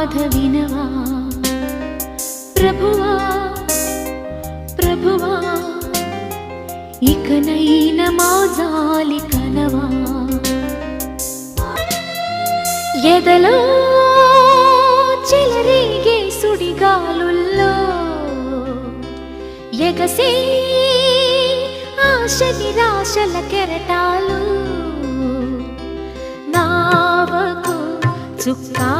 బాధ వినవా ప్రభువా ప్రభువా ఇకనైనా మా జాలి కనవా ఎదలో చెలరేగే సుడిగాలుల్లో ఎగసే ఆశ నిరాశల కెరటాలు నావకు చుక్కా